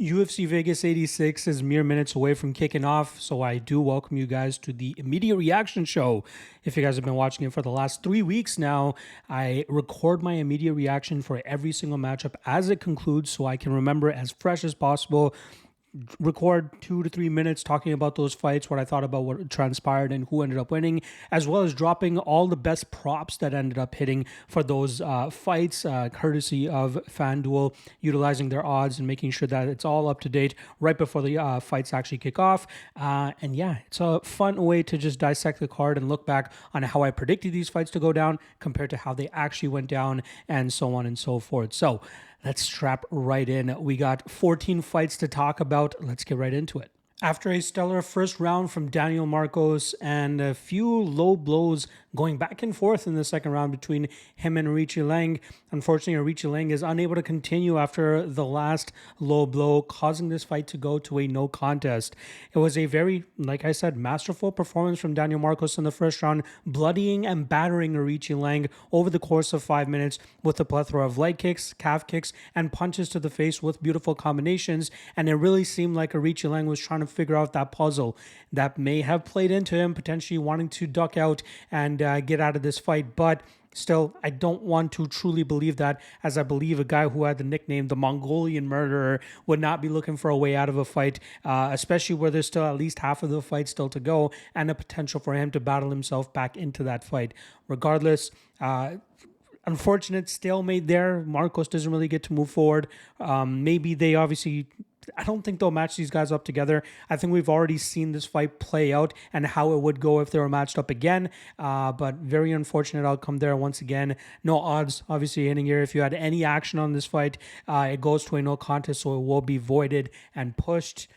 UFC Vegas 86 is mere minutes away from kicking off, so I do welcome you guys to the immediate reaction show. If you guys have been watching it for the last 3 weeks now, I record my immediate reaction for every single matchup as it concludes so I can remember it as fresh as possible. Record 2 to 3 minutes talking about those fights, what I thought about what transpired and who ended up winning, as well as dropping all the best props that ended up hitting for those fights, courtesy of FanDuel, utilizing their odds and making sure that it's all up to date right before the fights actually kick off. And yeah, it's a fun way to just dissect the card and look back on how I predicted these fights to go down compared to how they actually went down, and so on and so forth. So let's strap right in. We got 14 fights to talk about. Let's get right into it. After a stellar first round from Daniel Marcos and a few low blows going back and forth in the second round between him and Eryk Lang, unfortunately, Eryk Lang is unable to continue after the last low blow, causing this fight to go to a no contest. It was a very, like I said, masterful performance from Daniel Marcos in the first round, bloodying and battering Eryk Lang over the course of 5 minutes with a plethora of leg kicks, calf kicks, and punches to the face with beautiful combinations. And it really seemed like Eryk Lang was trying to figure out that puzzle that may have played into him potentially wanting to duck out and get out of this fight. But still, I don't want to truly believe that, as I believe a guy who had the nickname the Mongolian Murderer would not be looking for a way out of a fight, especially where there's still at least half of the fight still to go and a potential for him to battle himself back into that fight. Regardless, unfortunate stalemate there. Marcos doesn't really get to move forward. Maybe they obviously, I don't think they'll match these guys up together. I think we've already seen this fight play out and how it would go if they were matched up again. But very unfortunate outcome there once again. No odds, obviously, hitting here. If you had any action on this fight, it goes to a no contest, so it will be voided and pushed.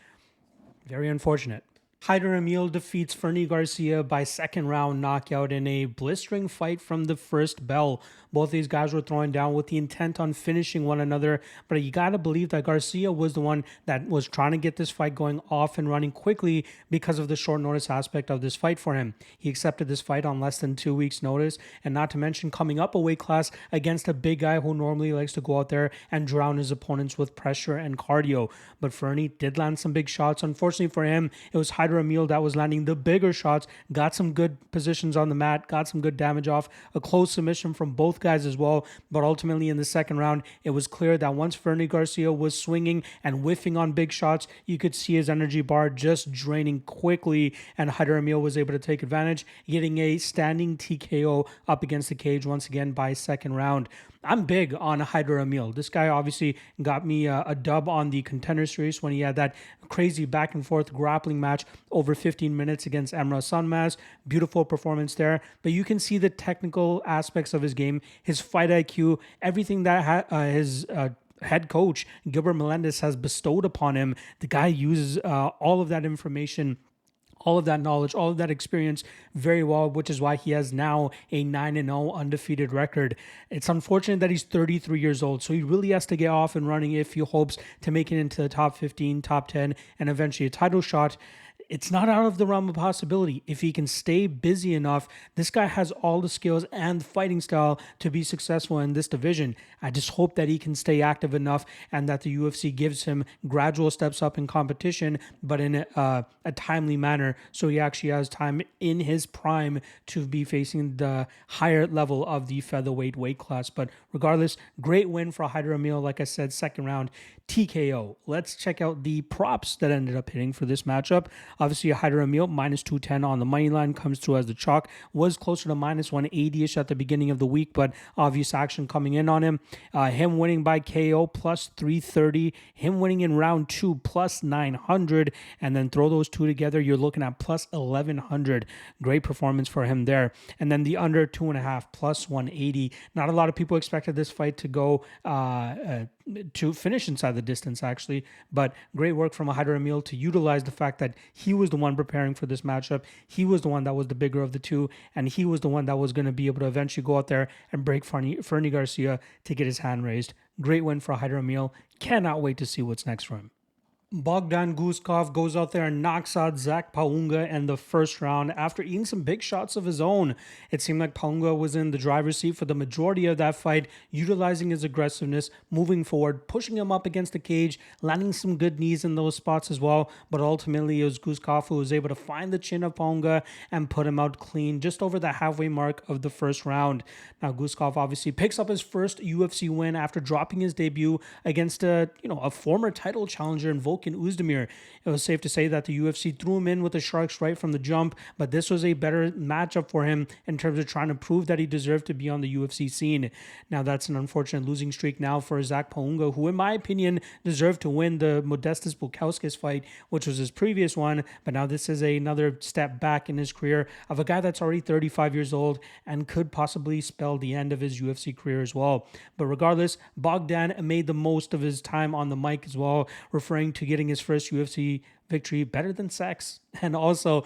Very unfortunate. Haider Emil defeats Fernie Garcia by second round knockout in a blistering fight from the first bell. Both these guys were throwing down with the intent on finishing one another, but you got to believe that Garcia was the one that was trying to get this fight going off and running quickly because of the short notice aspect of this fight for him. He accepted this fight on less than 2 weeks notice, and not to mention coming up a weight class against a big guy who normally likes to go out there and drown his opponents with pressure and cardio. But Fernie did land some big shots. Unfortunately for him, it was Haider Emil that was landing the bigger shots, got some good positions on the mat, got some good damage off, a close submission from both guys as well. But ultimately in the second round, it was clear that once Fernie Garcia was swinging and whiffing on big shots, you could see his energy bar just draining quickly, and Haider Emil was able to take advantage, getting a standing TKO up against the cage once again by second round. I'm big on Haider Emil. This guy obviously got me a dub on the Contender Series when he had that crazy back and forth grappling match over 15 minutes against Emrah Sanmaz. Beautiful performance there. But you can see the technical aspects of his game, his fight IQ, everything that his head coach Gilbert Melendez has bestowed upon him. The guy uses all of that information, all of that knowledge, all of that experience very well, which is why he has now a 9-0 undefeated record. It's unfortunate that he's 33 years old, so he really has to get off and running if he hopes to make it into the top 15, top 10, and eventually a title shot. It's not out of the realm of possibility. If he can stay busy enough, this guy has all the skills and fighting style to be successful in this division. I just hope that he can stay active enough and that the UFC gives him gradual steps up in competition, but in a timely manner, so he actually has time in his prime to be facing the higher level of the featherweight weight class. But regardless, great win for Haider Emil. Like I said, second round TKO. Let's check out the props that ended up hitting for this matchup. Obviously, Haider Emil minus 210 on the money line comes through as the chalk. Was closer to minus 180-ish at the beginning of the week, but obvious action coming in on him. Him winning by KO plus 330. Him winning in round 2 plus 900. And then throw those two together, you're looking at plus 1100. Great performance for him there. And then the under 2.5 plus 180. Not a lot of people expected this fight to go to finish inside the distance, actually, but great work from Haider Emil to utilize the fact that he was the one preparing for this matchup. He was the one that was the bigger of the two, and he was the one that was going to be able to eventually go out there and break Fernie Garcia to get his hand raised. Great win for Haider Emil. Cannot wait to see what's next for him. Bogdan Gusov goes out there and knocks out Zach Ponga in the first round after eating some big shots of his own. It seemed like Ponga was in the driver's seat for the majority of that fight, utilizing his aggressiveness, moving forward, pushing him up against the cage, landing some good knees in those spots as well. But ultimately, it was Gusov who was able to find the chin of Ponga and put him out clean just over the halfway mark of the first round. Now, Gusov obviously picks up his first UFC win after dropping his debut against a former title challenger in Volkan Oezdemir. It was safe to say that the UFC threw him in with the Sharks right from the jump, but this was a better matchup for him in terms of trying to prove that he deserved to be on the UFC scene. Now, that's an unfortunate losing streak now for Zach Ponga, who, in my opinion, deserved to win the Modestas Bukauskas fight, which was his previous one, but now this is another step back in his career of a guy that's already 35 years old and could possibly spell the end of his UFC career as well. But regardless, Bogdan made the most of his time on the mic as well, referring to getting his first UFC victory better than sex, and also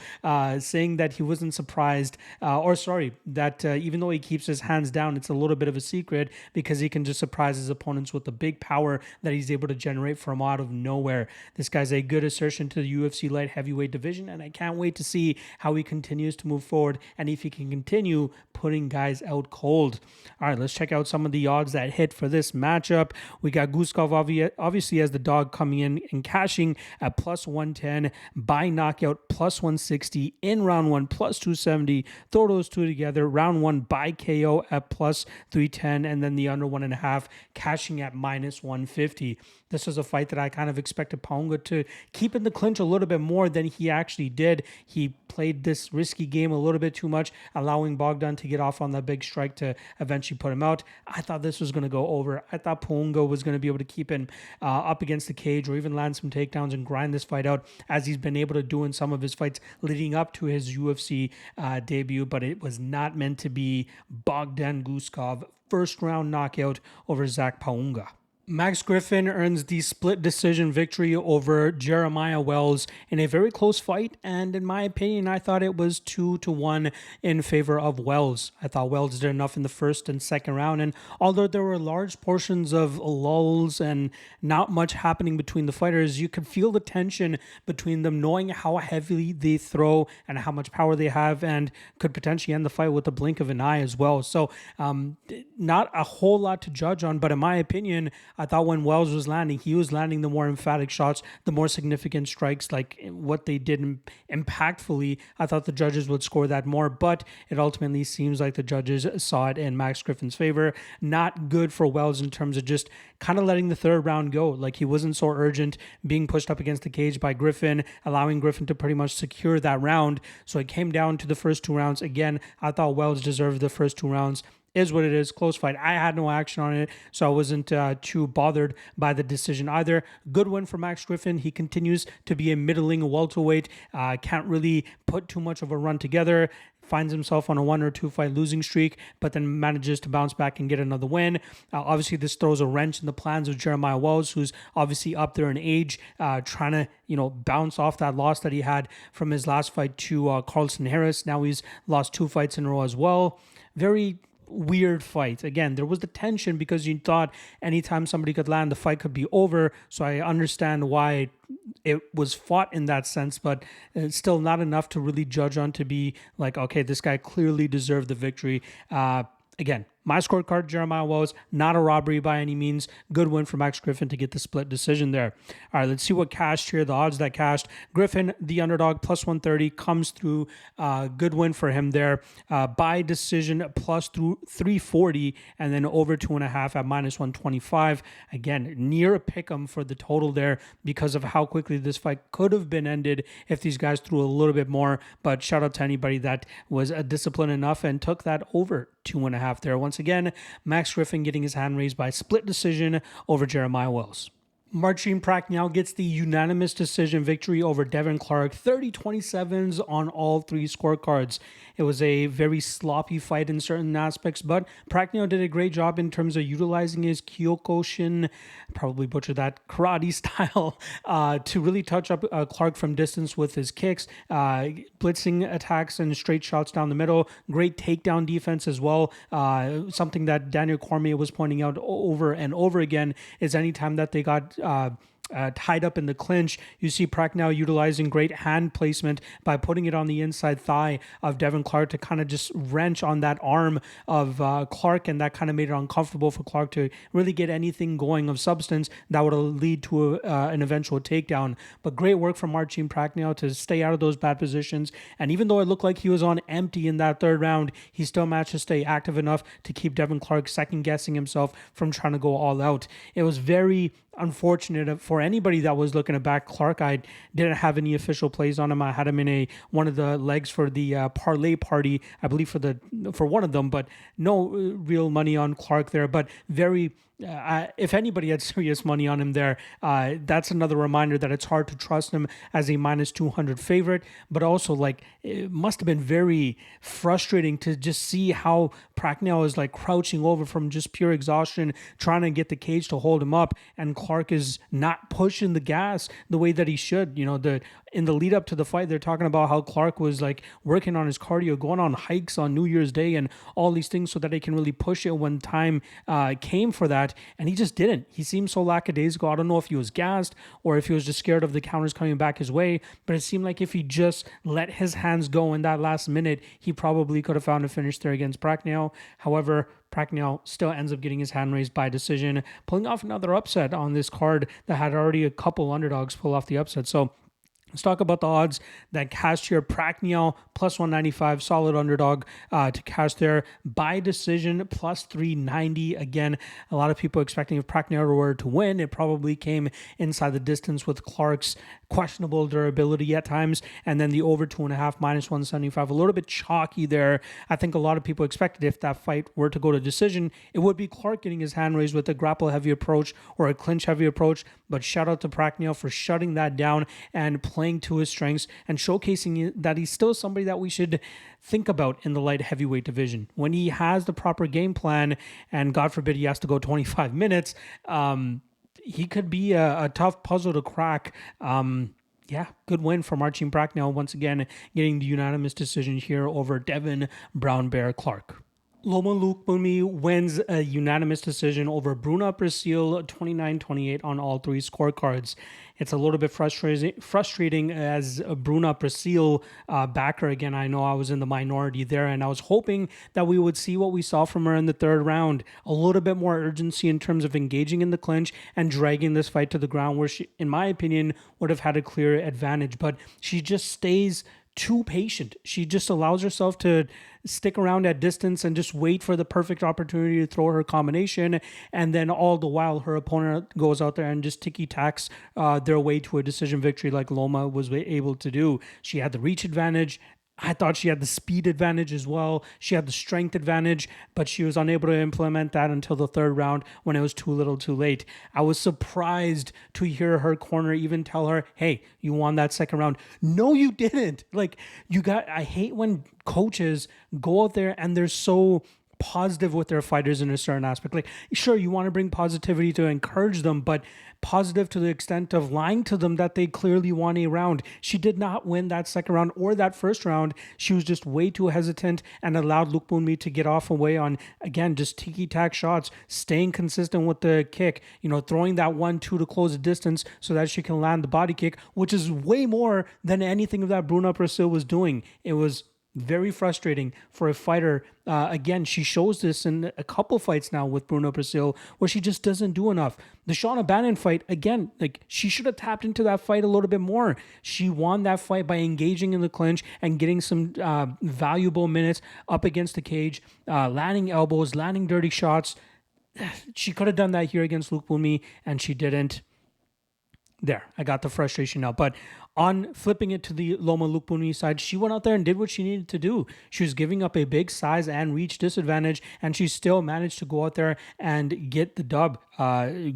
saying that he wasn't surprised, that even though he keeps his hands down, it's a little bit of a secret because he can just surprise his opponents with the big power that he's able to generate from out of nowhere. This guy's a good assertion to the UFC light heavyweight division, and I can't wait to see how he continues to move forward and if he can continue putting guys out cold. All right, let's check out some of the odds that hit for this matchup. We got Gusov obviously as the dog coming in and cashing at plus 110, by knockout plus 160, in round one plus 270. Throw those two together, round one by KO at plus 310, and then the under 1.5 cashing at minus 150. This was a fight that I kind of expected Ponga to keep in the clinch a little bit more than he actually did. He played this risky game a little bit too much, allowing Bogdan to get off on that big strike to eventually put him out. I thought this was going to go over. I thought Ponga was going to be able to keep him up against the cage or even land some takedowns and grind this fight out, as he's been able to do in some of his fights leading up to his UFC debut, but it was not meant to be. Bogdan Gusov, first round knockout over Zach Ponga. Max Griffin earns the split decision victory over Jeremiah Wells in a very close fight, and in my opinion, I thought it was 2-1 in favor of Wells. I thought Wells did enough in the first and second round, and although there were large portions of lulls and not much happening between the fighters, you could feel the tension between them, knowing how heavily they throw and how much power they have, and could potentially end the fight with a blink of an eye as well. So not a whole lot to judge on, but in my opinion, I thought when Wells was landing, he was landing the more emphatic shots, the more significant strikes, like what they did impactfully. I thought the judges would score that more, but it ultimately seems like the judges saw it in Max Griffin's favor. Not good for Wells in terms of just kind of letting the third round go. Like, he wasn't so urgent, being pushed up against the cage by Griffin, allowing Griffin to pretty much secure that round. So it came down to the first two rounds. Again, I thought Wells deserved the first two rounds. Is what it is. Close fight. I had no action on it, so I wasn't too bothered by the decision either. Good win for Max Griffin. He continues to be a middling welterweight. Can't really put too much of a run together. Finds himself on a 1 or 2 fight losing streak, but then manages to bounce back and get another win. Obviously, this throws a wrench in the plans of Jeremiah Wells, who's obviously up there in age, trying to bounce off that loss that he had from his last fight to Carlson Harris. Now he's lost 2 fights in a row as well. Very weird fight. Again, there was the tension because you thought anytime somebody could land, the fight could be over. So I understand why it was fought in that sense, but it's still not enough to really judge on to be like, okay, this guy clearly deserved the victory. Again, my scorecard, Jeremiah Wells, not a robbery by any means. Good win for Max Griffin to get the split decision there. All right, let's see what cashed here. The odds that cashed. Griffin, the underdog, plus 130, comes through. Good win for him there. By decision, plus 340, and then over 2.5 at minus 125. Again, near a pick'em for the total there because of how quickly this fight could have been ended if these guys threw a little bit more. But shout out to anybody that was disciplined enough and took that over 2.5 there. Once again, Max Griffin getting his hand raised by split decision over Jeremiah Wells. Marcin Prachnio gets the unanimous decision victory over Devin Clark, 30-27s on all 3 scorecards. It was a very sloppy fight in certain aspects, but Prachnio did a great job in terms of utilizing his Kyokushin, probably butchered that, karate style, to really touch up Clark from distance with his kicks, blitzing attacks and straight shots down the middle. Great takedown defense as well. Something that Daniel Cormier was pointing out over and over again is anytime that they got tied up in the clinch. You see Prae now utilizing great hand placement by putting it on the inside thigh of Devin Clark to kind of just wrench on that arm of Clark, and that kind of made it uncomfortable for Clark to really get anything going of substance that would lead to an eventual takedown. But great work from Marcin Prae now to stay out of those bad positions, and even though it looked like he was on empty in that third round, he still managed to stay active enough to keep Devin Clark second guessing himself from trying to go all out. It was very unfortunate for anybody that was looking to back Clark. I didn't have any official plays on him. I had him in one of the legs for the parlay party, I believe for one of them, but no real money on Clark there. But very if anybody had serious money on him there, that's another reminder that it's hard to trust him as a minus 200 favorite. But also, like, it must have been very frustrating to just see how Pragnell is like crouching over from just pure exhaustion, trying to get the cage to hold him up, and Clark is not pushing the gas the way that he should. You know, in the lead up to the fight, they're talking about how Clark was like working on his cardio, going on hikes on New Year's Day and all these things so that he can really push it when time came for that. And he just didn't. He seemed so lackadaisical. I don't know if he was gassed or if he was just scared of the counters coming back his way, but it seemed like if he just let his hands go in that last minute, he probably could have found a finish there against Pragnell. However, Pragnell still ends up getting his hand raised by decision, pulling off another upset on this card that had already a couple underdogs pull off the upset. So let's talk about the odds that cashed here. Pragnell plus 195, solid underdog to cash there. By decision, plus 390. Again, a lot of people expecting if Pragnell were to win, it probably came inside the distance with Clark's questionable durability at times. And then the over 2.5, minus 175, a little bit chalky there. I think a lot of people expected if that fight were to go to decision, it would be Clark getting his hand raised with a grapple heavy approach or a clinch heavy approach. But shout out to Pragnell for shutting that down and playing to his strengths and showcasing that he's still somebody that we should think about in the light heavyweight division. When he has the proper game plan, and God forbid he has to go 25 minutes, he could be a tough puzzle to crack. Yeah, good win for Marcin Pragnell, once again getting the unanimous decision here over Devin Brown Bear Clark. Loma Lookboonmee wins a unanimous decision over Bruna Brazil, 29-28 on all three scorecards. It's a little bit frustrating as a Bruna Brazil backer. Again, I know I was in the minority there, and I was hoping that we would see what we saw from her in the third round. A little bit more urgency in terms of engaging in the clinch and dragging this fight to the ground, where she, in my opinion, would have had a clear advantage. But she just stays too patient. She just allows herself to stick around at distance and just wait for the perfect opportunity to throw her combination, and then all the while her opponent goes out there and just ticky-tacks their way to a decision victory like Loma was able to do. She had the reach advantage. I thought she had the speed advantage as well. She had the strength advantage, but she was unable to implement that until the third round when it was too little too late. I was surprised to hear her corner even tell her, hey, you won that second round. No, you didn't. Like, I hate when coaches go out there and they're so positive with their fighters in a certain aspect. Like, sure, you want to bring positivity to encourage them, but positive to the extent of lying to them that they clearly won a round. She did not win that second round or that first round. She was just way too hesitant and allowed Lookboonmee to get off away on, again, just ticky-tack shots, staying consistent with the kick, throwing that 1-2 to close the distance so that she can land the body kick, which is way more than anything that Bruna Brazil was doing. It was very frustrating for a fighter. Again, she shows this in a couple fights now with Bruna Brazil, where she just doesn't do enough. The Shauna Bannon fight, again, like, she should have tapped into that fight a little bit more. She won that fight by engaging in the clinch and getting some valuable minutes up against the cage, landing elbows, landing dirty shots. She could have done that here against Lookboonmee, and she didn't. There, I got the frustration now. But on flipping it to the Loma Lookboonmee side, she went out there and did what she needed to do. She was giving up a big size and reach disadvantage, and she still managed to go out there and get the dub.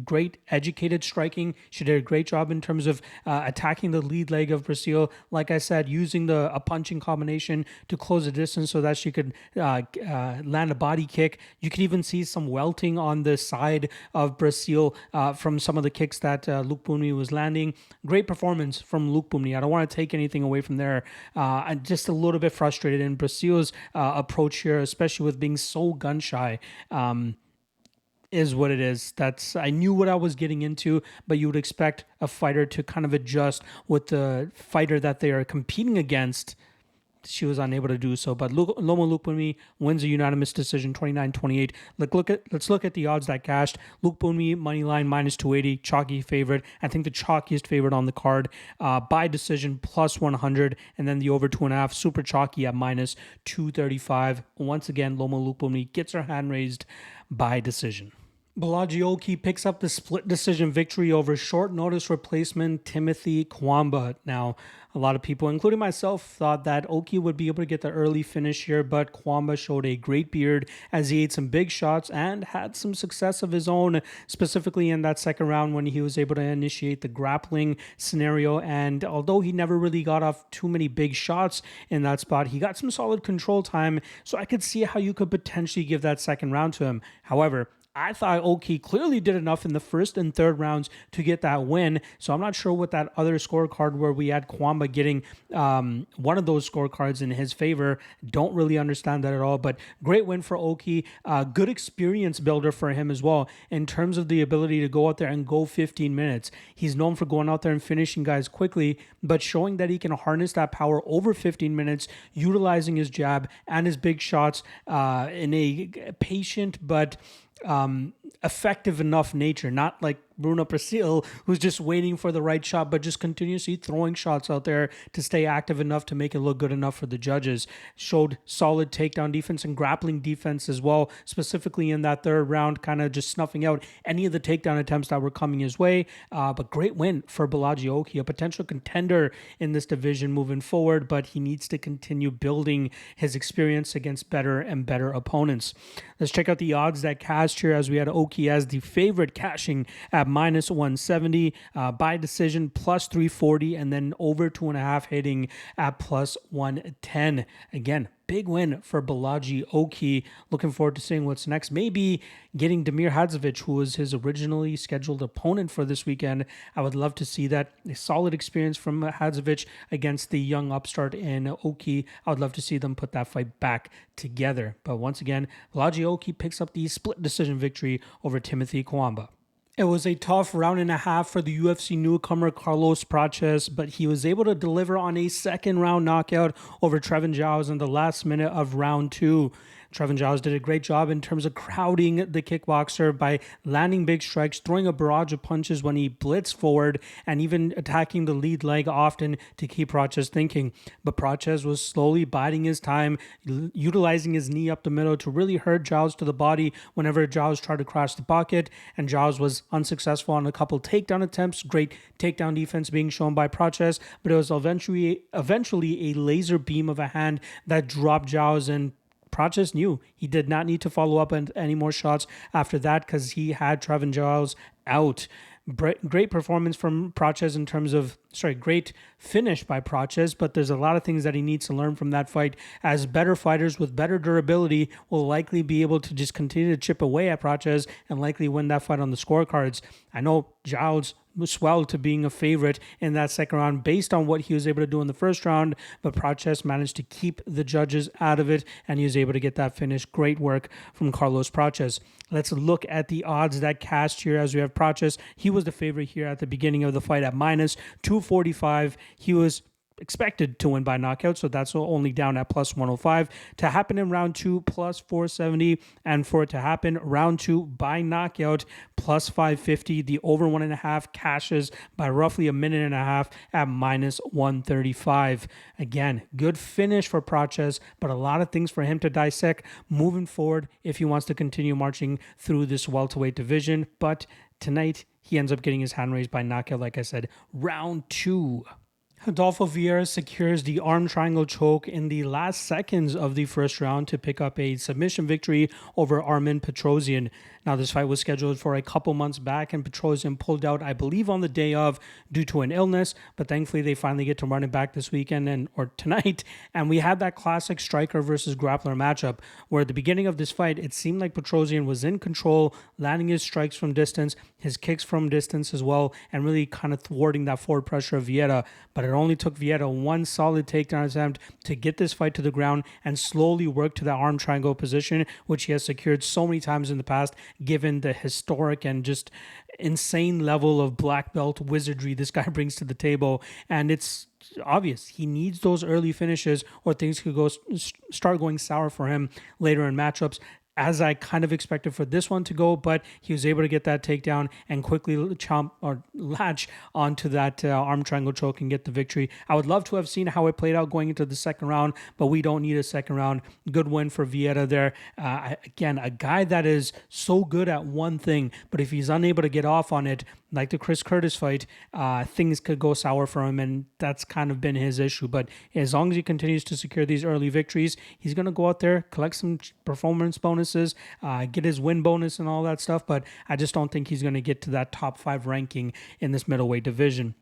Great educated striking. She did a great job in terms of attacking the lead leg of Brazil. Like I said, using a punching combination to close the distance so that she could land a body kick. You could even see some welting on the side of Brazil from some of the kicks that Lookboonmee was landing. Great performance from Lookboonmee. I don't want to take anything away from there. I'm just a little bit frustrated in Brazil's approach here, especially with being so gun shy. is what it is. I knew what I was getting into, but you would expect a fighter to kind of adjust with the fighter that they are competing against. She was unable to do so, but Loma Lukpunmi wins a unanimous decision, 29-28. Let's look at the odds that cashed. Lukpunmi money line minus 280, chalky favorite. I think the chalkiest favorite on the card. By decision plus 100, and then the over 2.5, super chalky at minus 235. Once again, Loma Lukpunmi gets her hand raised by decision. Balaji Oki picks up the split decision victory over short notice replacement Timothy Kwamba. Now, a lot of people, including myself, thought that Oki would be able to get the early finish here, but Kwamba showed a great beard as he ate some big shots and had some success of his own, specifically in that second round when he was able to initiate the grappling scenario. And although he never really got off too many big shots in that spot, he got some solid control time, so I could see how you could potentially give that second round to him. However, I thought Oki clearly did enough in the first and third rounds to get that win. So I'm not sure what that other scorecard where we had Kwamba getting one of those scorecards in his favor. Don't really understand that at all. But great win for Oki. Good experience builder for him as well in terms of the ability to go out there and go 15 minutes. He's known for going out there and finishing guys quickly, but showing that he can harness that power over 15 minutes, utilizing his jab and his big shots in a patient but effective enough nature, not like Bruna Brazil, who's just waiting for the right shot, but just continuously throwing shots out there to stay active enough to make it look good enough for the judges. Showed solid takedown defense and grappling defense as well, specifically in that third round, kind of just snuffing out any of the takedown attempts that were coming his way. But great win for Balaji Oki, a potential contender in this division moving forward, but he needs to continue building his experience against better and better opponents. Let's check out the odds that cashed here as we had Oki as the favorite, cashing at minus 170, by decision plus 340, and then over 2.5 hitting at plus 110. Again, big win for Balaji Oki. Looking forward to seeing what's next. Maybe getting Damir Hadzovic, who was his originally scheduled opponent for this weekend. I would love to see that. A solid experience from Hadzovic against the young upstart in Oki. I would love to see them put that fight back together. But once again, Balaji Oki picks up the split decision victory over Timothy Kwamba. It was a tough round and a half for the UFC newcomer Carlos Prates, but he was able to deliver on a second round knockout over Trevin Giles in the last minute of round 2. Trevin Giles did a great job in terms of crowding the kickboxer by landing big strikes, throwing a barrage of punches when he blitzed forward, and even attacking the lead leg often to keep Prates thinking. But Prates was slowly biding his time, utilizing his knee up the middle to really hurt Giles to the body whenever Giles tried to crash the pocket, and Giles was unsuccessful on a couple takedown attempts. Great takedown defense being shown by Prates, but it was eventually a laser beam of a hand that dropped Giles, and Prates knew he did not need to follow up on any more shots after that because he had Trevin Giles out. Great performance from Prates in terms of, great finish by Prates, but there's a lot of things that he needs to learn from that fight, as better fighters with better durability will likely be able to just continue to chip away at Prates and likely win that fight on the scorecards. I know Giles swelled to being a favorite in that second round based on what he was able to do in the first round, but Prates managed to keep the judges out of it, and he was able to get that finish. Great work from Carlos Prates. Let's look at the odds that cashed here as we have Prates. He was the favorite here at the beginning of the fight at minus 245. He was expected to win by knockout, so that's only down at plus 105. To happen in round 2, plus 470, and for it to happen round 2 by knockout, plus 550. The over 1.5 cashes by roughly a minute and a half at minus 135. Again, good finish for Prates, but a lot of things for him to dissect moving forward if he wants to continue marching through this welterweight division. But tonight, he ends up getting his hand raised by knockout, like I said, round 2. Adolfo Vieira secures the arm triangle choke in the last seconds of the first round to pick up a submission victory over Armen Petrosyan. Now, this fight was scheduled for a couple months back, and Petrosyan pulled out, I believe, on the day of due to an illness, but thankfully they finally get to run it back this weekend or tonight, and we had that classic striker versus grappler matchup where at the beginning of this fight, it seemed like Petrosyan was in control, landing his strikes from distance, his kicks from distance as well, and really kind of thwarting that forward pressure of Vieira, but it only took Vieira one solid takedown attempt to get this fight to the ground and slowly work to the arm triangle position, which he has secured so many times in the past, given the historic and just insane level of black belt wizardry this guy brings to the table. And it's obvious he needs those early finishes or things could start going sour for him later in matchups, as I kind of expected for this one to go, but he was able to get that takedown and quickly latch onto that arm triangle choke and get the victory. I would love to have seen how it played out going into the second round, but we don't need a second round. Good win for Vieira there. Again, a guy that is so good at one thing, but if he's unable to get off on it, like the Chris Curtis fight, things could go sour for him, and that's kind of been his issue. But as long as he continues to secure these early victories, he's going to go out there, collect some performance bonuses, get his win bonus and all that stuff, but I just don't think he's going to get to that top 5 ranking in this middleweight division.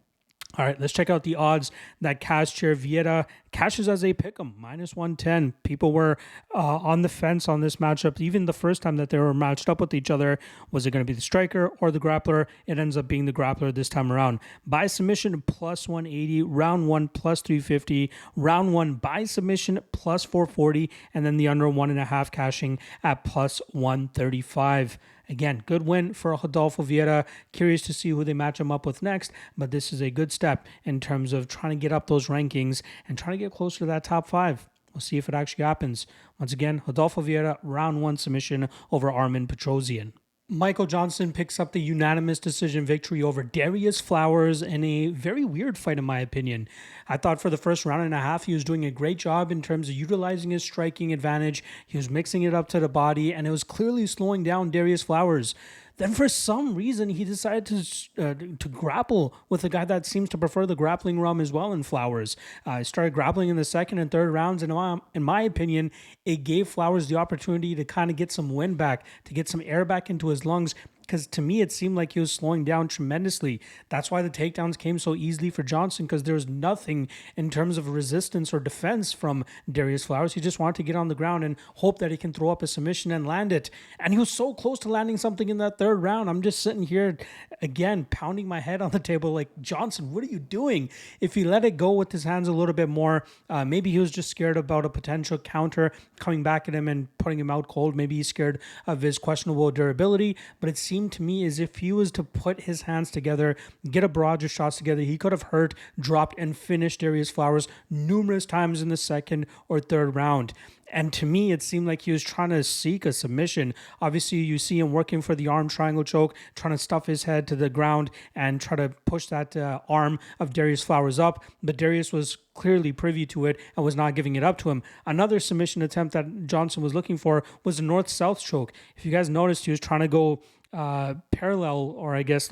All right, let's check out the odds that cashed here. Vieira cashes as a pick'em, -110. People were on the fence on this matchup. Even the first time that they were matched up with each other, was it going to be the striker or the grappler? It ends up being the grappler this time around. By submission, +180. Round 1, +350. Round 1 by submission, +440. And then the under 1.5 cashing at +135. Again, good win for Rodolfo Vieira. Curious to see who they match him up with next, but this is a good step in terms of trying to get up those rankings and trying to get closer to that top 5. We'll see if it actually happens. Once again, Rodolfo Vieira, round 1 submission over Armen Petrosyan. Michael Johnson picks up the unanimous decision victory over Darius Flowers in a very weird fight, in my opinion. I thought for the first round and a half, he was doing a great job in terms of utilizing his striking advantage. He was mixing it up to the body, and it was clearly slowing down Darius Flowers. Then for some reason, he decided to grapple with a guy that seems to prefer the grappling realm as well in Flowers. He started grappling in the second and third rounds, and in my opinion, it gave Flowers the opportunity to kind of get some wind back, to get some air back into his lungs, because to me, it seemed like he was slowing down tremendously. That's why the takedowns came so easily for Johnson, because there was nothing in terms of resistance or defense from Darius Flowers. He just wanted to get on the ground and hope that he can throw up a submission and land it. And he was so close to landing something in that third round. I'm just sitting here, again, pounding my head on the table like, Johnson, what are you doing? If he let it go with his hands a little bit more, maybe he was just scared about a potential counter coming back at him and putting him out cold. Maybe he's scared of his questionable durability, but it seemed to me as if he was to put his hands together, get a barrage of shots together, he could have hurt, dropped, and finished Darius Flowers numerous times in the second or third round. And to me, it seemed like he was trying to seek a submission. Obviously, you see him working for the arm triangle choke, trying to stuff his head to the ground and try to push that arm of Darius Flowers up. But Darius was clearly privy to it and was not giving it up to him. Another submission attempt that Johnson was looking for was a north-south choke. If you guys noticed, he was trying to go parallel, or I guess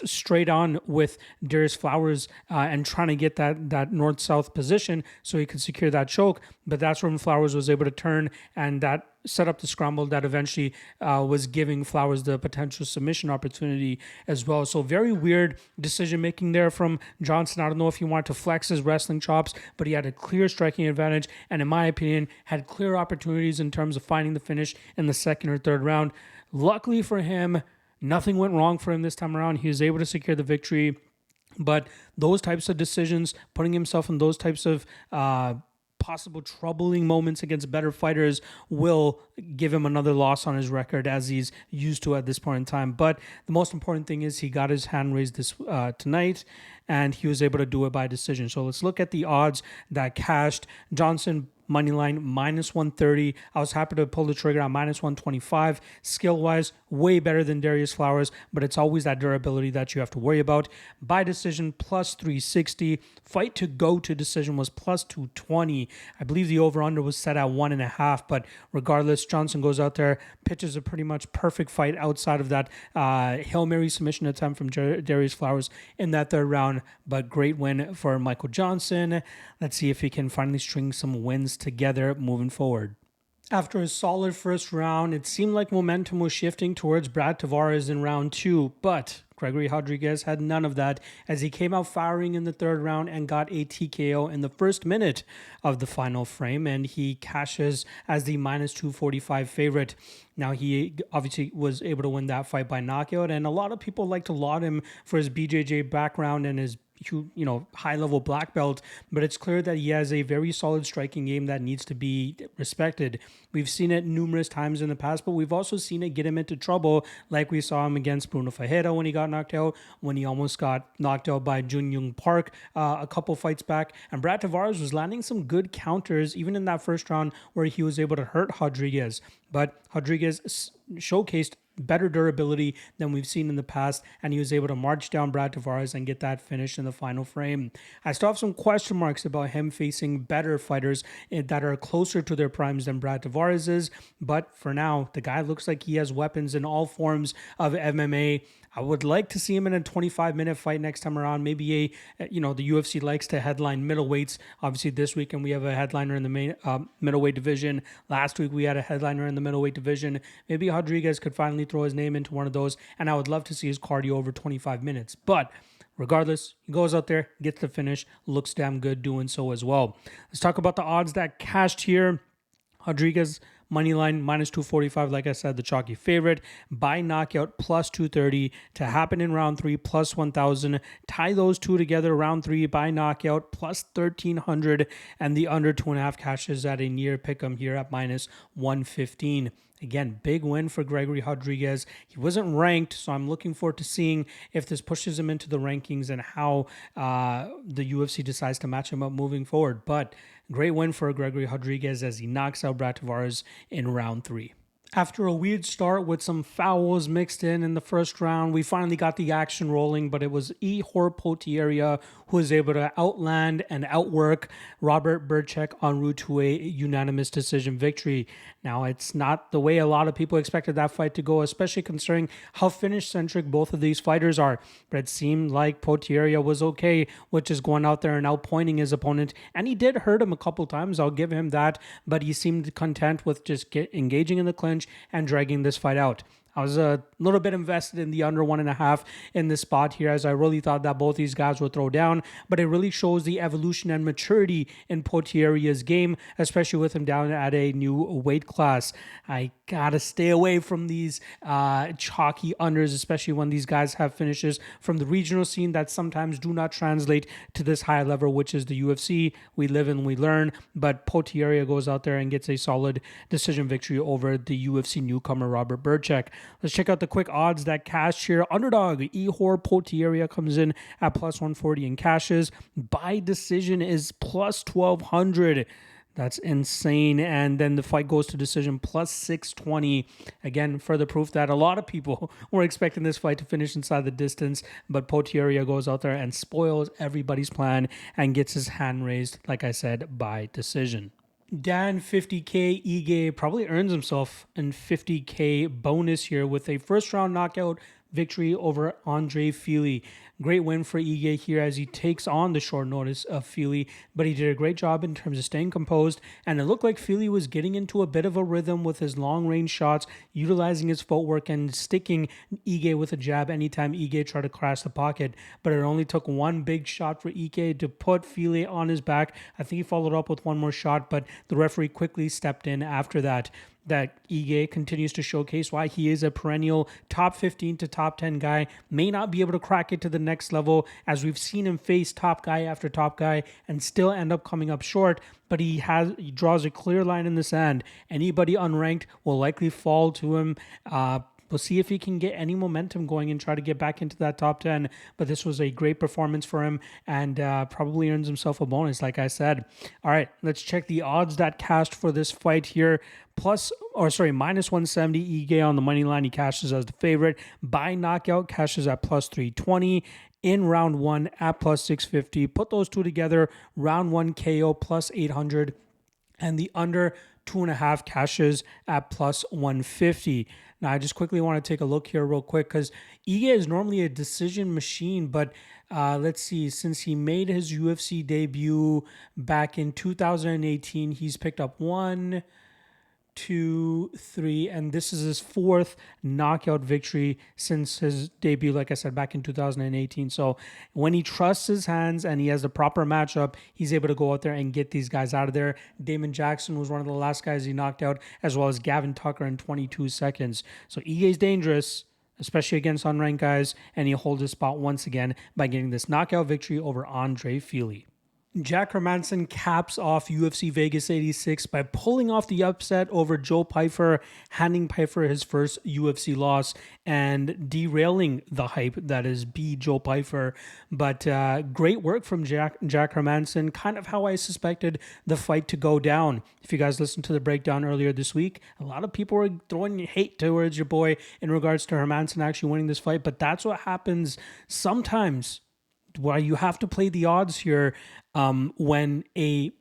straight on with Darius Flowers and trying to get that north-south position so he could secure that choke. But that's when Flowers was able to turn, and that set up the scramble that eventually was giving Flowers the potential submission opportunity as well. So very weird decision-making there from Johnson. I don't know if he wanted to flex his wrestling chops, but he had a clear striking advantage, and in my opinion, had clear opportunities in terms of finding the finish in the second or third round. Luckily for him, nothing went wrong for him this time around. He was able to secure the victory. But those types of decisions, putting himself in those types of possible troubling moments against better fighters, will give him another loss on his record, as he's used to at this point in time. But the most important thing is he got his hand raised this tonight, and he was able to do it by decision. So let's look at the odds that cashed. Johnson moneyline -130. I was happy to pull the trigger on -125. Skill-wise, way better than Darius Flowers, but it's always that durability that you have to worry about. By decision, +360. Fight to go to decision was +220. I believe the over-under was set at 1.5, but regardless, Johnson goes out there, pitches a pretty much perfect fight outside of that Hail Mary submission attempt from Darius Flowers in that third round, but great win for Michael Johnson. Let's see if he can finally string some wins together moving forward. After a solid first round, it seemed like momentum was shifting towards Brad Tavares in round 2, but Gregory Rodriguez had none of that, as he came out firing in the third round and got a TKO in the first minute of the final frame, and he cashes as the -245 favorite. Now, he obviously was able to win that fight by knockout, and a lot of people like to laud him for his BJJ background and his high level black belt, but it's clear that he has a very solid striking game that needs to be respected. We've seen it numerous times in the past, but we've also seen it get him into trouble, like we saw him against Bruna when he got knocked out, when he almost got knocked out by Jun Young Park a couple fights back. And Brad Tavares was landing some good counters, even in that first round where he was able to hurt Rodriguez. But Rodriguez showcased better durability than we've seen in the past, and he was able to march down Brad Tavares and get that finish in the final frame. I still have some question marks about him facing better fighters that are closer to their primes than Brad Tavares is, but for now, the guy looks like he has weapons in all forms of MMA. I would like to see him in a 25-minute fight next time around. Maybe the UFC likes to headline middleweights. Obviously, this weekend we have a headliner in the main middleweight division. Last week we had a headliner in the middleweight division. Maybe Rodriguez could finally throw his name into one of those, and I would love to see his cardio over 25 minutes. But regardless, he goes out there, gets the finish, looks damn good doing so as well. Let's talk about the odds that cashed here. Rodriguez moneyline minus 245, like I said, the chalky favorite. By knockout plus 230 to happen in round 3 plus 1,000. Tie those two together, round 3 by knockout plus 1,300, and the under 2.5 cashes at a near pick'em here at minus 115. Again, big win for Gregory Rodriguez. He wasn't ranked, so I'm looking forward to seeing if this pushes him into the rankings and how the UFC decides to match him up moving forward. But great win for Gregory Rodriguez as he knocks out Brad Tavares in round 3. After a weird start with some fouls mixed in the first round, we finally got the action rolling, but it was Poirier who was able to outland and outwork Robert Burchak en route to a unanimous decision victory. Now, it's not the way a lot of people expected that fight to go, especially considering how finish-centric both of these fighters are. But it seemed like Poirier was okay with just going out there and outpointing his opponent, and he did hurt him a couple times, I'll give him that, but he seemed content with just engaging in the clinch and dragging this fight out. I was a little bit invested in the under 1.5 in this spot here, as I really thought that both these guys would throw down, but it really shows the evolution and maturity in Poirier's game, especially with him down at a new weight class. I gotta stay away from these chalky unders, especially when these guys have finishes from the regional scene that sometimes do not translate to this high level, which is the UFC. We live and we learn, but Poirier goes out there and gets a solid decision victory over the UFC newcomer Robert Burchak. Let's check out the quick odds that cash here. Underdog Poirier comes in at plus 140 and cashes. By decision is plus 1,200. That's insane. And then the fight goes to decision plus 620. Again, further proof that a lot of people were expecting this fight to finish inside the distance, but Poirier goes out there and spoils everybody's plan and gets his hand raised, like I said, by decision. Dan 50K Ige probably earns himself an 50K bonus here with a first round knockout victory over Andre Fili. Great win for Ige here as he takes on the short notice of Fili, but he did a great job in terms of staying composed, and it looked like Fili was getting into a bit of a rhythm with his long-range shots, utilizing his footwork and sticking Ige with a jab anytime Ige tried to crash the pocket, but it only took one big shot for Ige to put Fili on his back. I think he followed up with one more shot, but the referee quickly stepped in after that. That Ige continues to showcase why he is a perennial top 15 to top 10 guy, may not be able to crack it to the next level, as we've seen him face top guy after top guy and still end up coming up short, but he draws a clear line in the sand. Anybody unranked will likely fall to him. We'll see if he can get any momentum going and try to get back into that top 10. But this was a great performance for him and probably earns himself a bonus, like I said. All right, let's check the odds that cashed for this fight here. Minus 170 Ige on the money line. He cashes as the favorite. By knockout, cashes at plus 320. In round 1 at plus 650. Put those two together. Round 1 KO plus 800. And the under 2.5 cashes at plus 150. Now, I just quickly want to take a look here real quick because Ige is normally a decision machine, but let's see, since he made his UFC debut back in 2018, he's picked up 1, 2, 3, and this is his 4th knockout victory since his debut, like I said, back in 2018. So when he trusts his hands and he has the proper matchup, he's able to go out there and get these guys out of there. Damon Jackson was one of the last guys he knocked out, as well as Gavin Tucker in 22 seconds. So Ige's dangerous. especially against unranked guys, and he holds his spot once again by getting this knockout victory over Andre Fili. Jack Hermanson caps off UFC Vegas 86 by pulling off the upset over Joe Pyfer, handing Pyfer his first UFC loss and derailing the hype that is Joe Pyfer. But great work from Jack Hermanson, kind of how I suspected the fight to go down. If you guys listened to the breakdown earlier this week, a lot of people were throwing hate towards your boy in regards to Hermanson actually winning this fight, but that's what happens sometimes. Why you have to play the odds here when a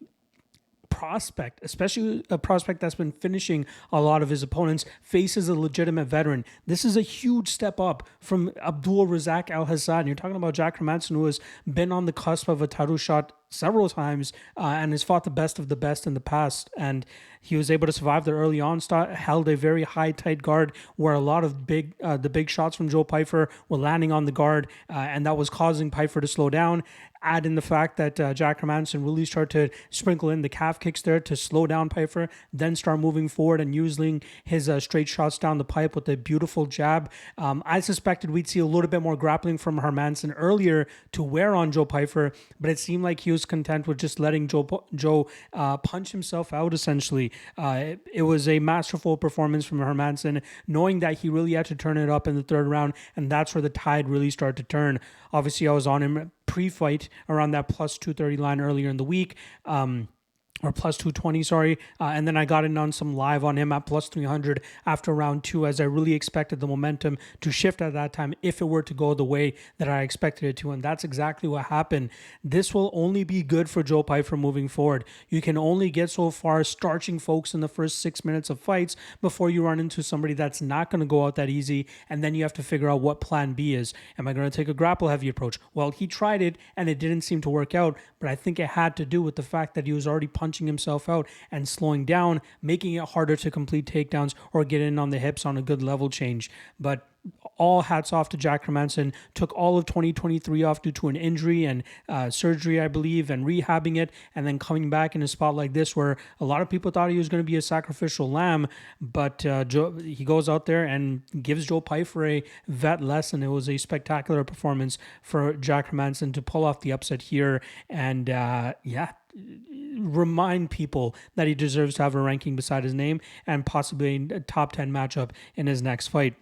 prospect, especially a prospect that's been finishing a lot of his opponents, faces a legitimate veteran. This is a huge step up from Abdul Razak Al Hassan. You're talking about Jack Hermanson, who has been on the cusp of a title shot several times and has fought the best of the best in the past. And he was able to survive the early onslaught, held a very high, tight guard where a lot of the big shots from Joe Pyfer were landing on the guard, and that was causing Pyfer to slow down. Add in the fact that Jack Hermanson really started to sprinkle in the calf kicks there to slow down Pyfer, then start moving forward and using his straight shots down the pipe with a beautiful jab. I suspected we'd see a little bit more grappling from Hermanson earlier to wear on Joe Pyfer, but it seemed like he was content with just letting Joe punch himself out, essentially. It was a masterful performance from Hermanson, knowing that he really had to turn it up in the third round, and that's where the tide really started to turn. Obviously, I was on him pre-fight around that plus 230 line earlier in the week. Or plus 220, sorry. And then I got in on some live on him at plus 300 after round 2, as I really expected the momentum to shift at that time if it were to go the way that I expected it to. And that's exactly what happened. This will only be good for Joe Pyfer moving forward. You can only get so far starching folks in the first 6 minutes of fights before you run into somebody that's not going to go out that easy. And then you have to figure out what plan B is. Am I going to take a grapple heavy approach? Well, he tried it and it didn't seem to work out. But I think it had to do with the fact that he was already punching himself out and slowing down, making it harder to complete takedowns or get in on the hips on a good level change. But all hats off to Jack Hermanson. Took all of 2023 off due to an injury and surgery, I believe, and rehabbing it, and then coming back in a spot like this where a lot of people thought he was going to be a sacrificial lamb, but he goes out there and gives Joe Pyfer a vet lesson. It was a spectacular performance for Jack Hermanson to pull off the upset here, and remind people that he deserves to have a ranking beside his name and possibly a top 10 matchup in his next fight.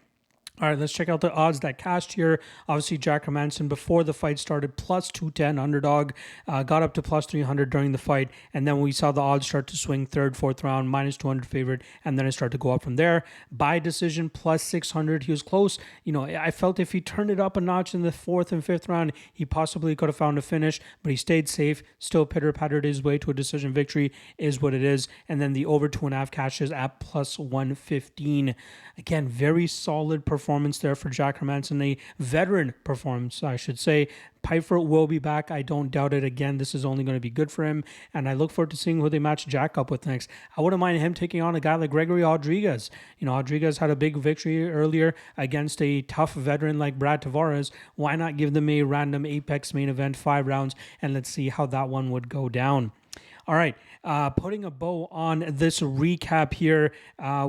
All right, let's check out the odds that cashed here. Obviously, Jack Hermanson, before the fight started, plus 210 underdog, got up to plus 300 during the fight, and then we saw the odds start to swing third, fourth round, minus 200 favorite, and then it started to go up from there. By decision, plus 600. He was close. I felt if he turned it up a notch in the fourth and fifth round, he possibly could have found a finish, but he stayed safe, still pitter-pattered his way to a decision victory, is what it is. And then the over 2.5 cashes at plus 115. Again, very solid performance there for Jack Hermanson, a veteran performance, I should say. Pyfer will be back. I don't doubt it. Again, this is only going to be good for him, and I look forward to seeing who they match Jack up with next. I wouldn't mind him taking on a guy like Gregory Rodriguez. Rodriguez had a big victory earlier against a tough veteran like Brad Tavares. Why not give them a random Apex main event, 5 rounds, and let's see how that one would go down. All right, putting a bow on this recap here,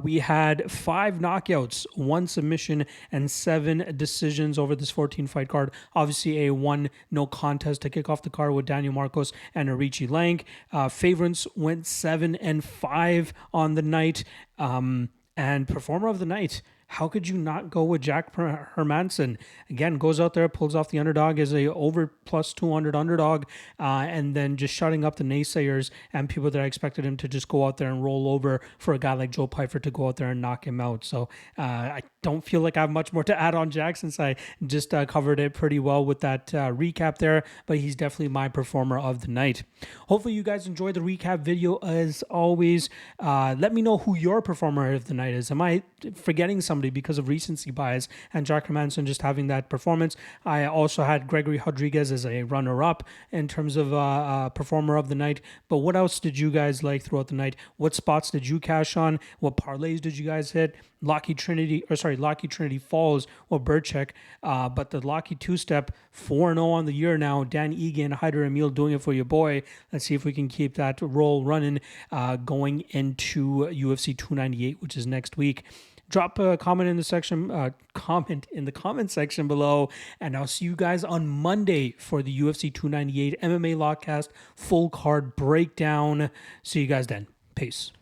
we had 5 knockouts, 1 submission, and 7 decisions over this 14-fight card. Obviously, a 1 no contest to kick off the card with Daniel Marcos and Arichi Lang. Favorites went 7-5 on the night, and performer of the night, how could you not go with Jack Hermanson? Again, goes out there, pulls off the underdog as a over plus 200 underdog, and then just shutting up the naysayers and people that expected him to just go out there and roll over for a guy like Joe Pyfer to go out there and knock him out. So I don't feel like I have much more to add on Jack, since I just covered it pretty well with that recap there, but he's definitely my performer of the night. Hopefully you guys enjoyed the recap video as always. Let me know who your performer of the night is. Am I forgetting somebody because of recency bias and Jack Hermanson just having that performance? I also had Gregory Rodriguez as a runner-up in terms of performer of the night. But what else did you guys like throughout the night? What spots did you cash on? What parlays did you guys hit? Lockheed Trinity Falls or Burchek, but the Lockheed two-step 4-0 on the year now. Dan Egan, Hyder Emil doing it for your boy. Let's see if we can keep that roll running going into UFC 298, which is next week. Drop a comment in the comment section below, and I'll see you guys on Monday for the UFC 298 MMA Lockcast full card breakdown. See you guys then. Peace.